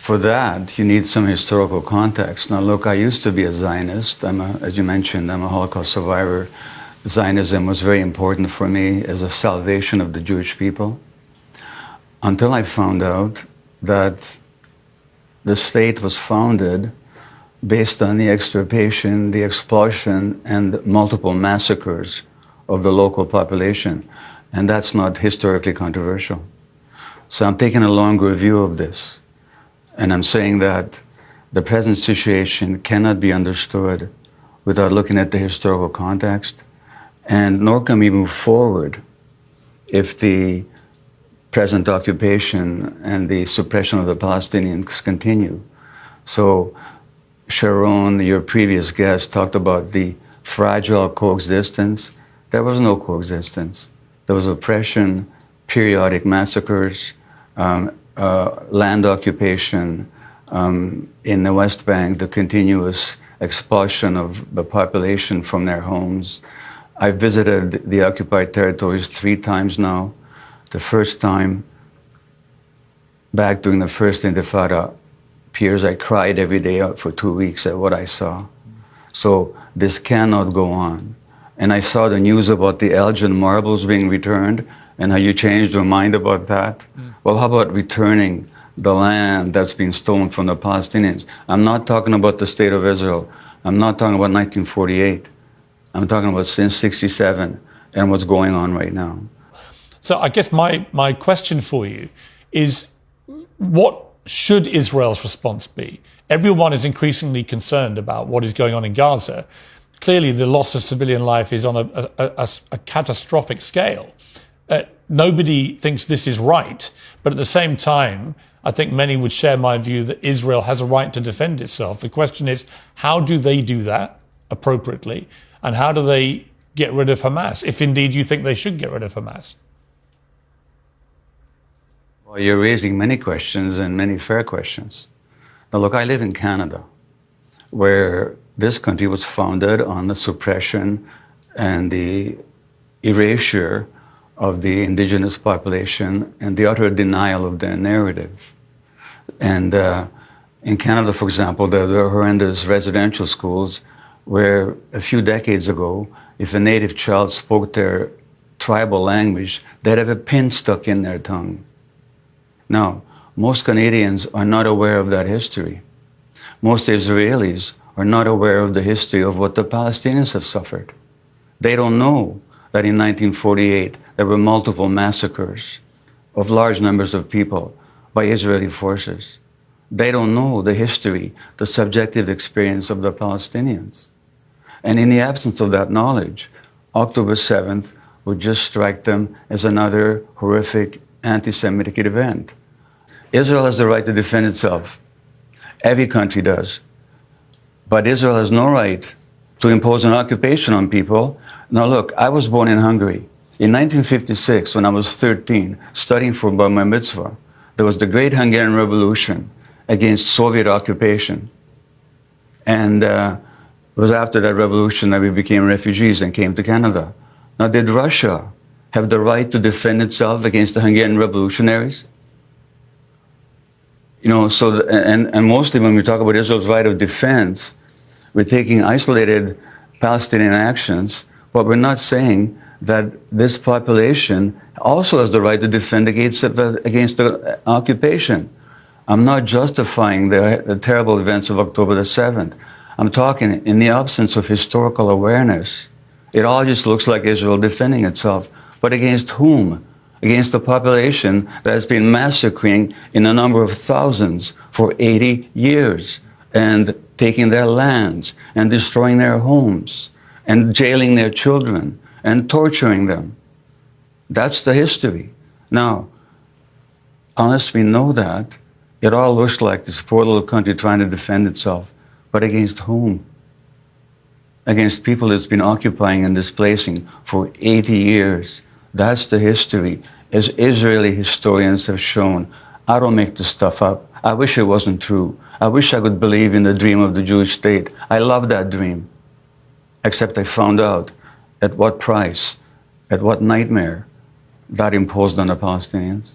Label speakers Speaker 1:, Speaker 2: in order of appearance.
Speaker 1: For that, you need some historical context. Now, look, I used to be a Zionist. As you mentioned, I'm a Holocaust survivor. Zionism was very important for me as a salvation of the Jewish people, until I found out that the state was founded based on the extirpation, the expulsion, and multiple massacres of the local population. And that's not historically controversial. So I'm taking a longer view of this. And I'm saying that the present situation cannot be understood without looking at the historical context, and nor can we move forward if the present occupation and the suppression of the Palestinians continue. So Sharon, your previous guest, talked about the fragile coexistence. There was no coexistence. There was oppression, periodic massacres, land occupation in the West Bank, the continuous expulsion of the population from their homes. I visited the occupied territories 3 times now. The first time, back during the first Intifada years, I cried every day for 2 weeks at what I saw. So this cannot go on. And I saw the news about the Elgin marbles being returned, and how you changed your mind about that. Well, how about returning the land that's been stolen from the Palestinians? I'm not talking about the state of Israel. I'm not talking about 1948. I'm talking about since 67 and what's going on right now.
Speaker 2: So I guess my question for you is, what should Israel's response be? Everyone is increasingly concerned about what is going on in Gaza. Clearly, the loss of civilian life is on a catastrophic scale. Nobody thinks this is right, but at the same time, I think many would share my view that Israel has a right to defend itself. The question is, how do they do that appropriately, and how do they get rid of Hamas, if indeed you think they should get rid of Hamas?
Speaker 1: Well, you're raising many questions, and many fair questions. Now, look, I live in Canada, where this country was founded on the suppression and the erasure of the indigenous population and the utter denial of their narrative. And in Canada, for example, there are horrendous residential schools where a few decades ago, if a native child spoke their tribal language, they'd have a pin stuck in their tongue. Now, most Canadians are not aware of that history. Most Israelis are not aware of the history of what the Palestinians have suffered. They don't know that in 1948 there were multiple massacres of large numbers of people by Israeli forces. They don't know the history, the subjective experience of the Palestinians. And in the absence of that knowledge, October 7th would just strike them as another horrific anti-Semitic event. Israel has the right to defend itself. Every country does. But Israel has no right to impose an occupation on people. Now look, I was born in Hungary. In 1956, when I was 13, studying for Bar Mitzvah, there was the Great Hungarian Revolution against Soviet occupation. And it was after that revolution that we became refugees and came to Canada. Now, did Russia have the right to defend itself against the Hungarian revolutionaries? You know, so, and mostly when we talk about Israel's right of defense, we're taking isolated Palestinian actions, but we're not saying that this population also has the right to defend against the occupation. I'm not justifying the terrible events of October the 7th. I'm talking in the absence of historical awareness. It all just looks like Israel defending itself. But against whom? Against the population that has been massacring in a number of thousands for 80 years and taking their lands and destroying their homes and jailing their children and torturing them. That's the history. Now, unless we know that, it all looks like this poor little country trying to defend itself. But against whom? Against people it's been occupying and displacing for 80 years. That's the history, as Israeli historians have shown. I don't make this stuff up. I wish it wasn't true. I wish I could believe in the dream of the Jewish state. I love that dream. Except I found out at what price, at what nightmare that imposed on the Palestinians.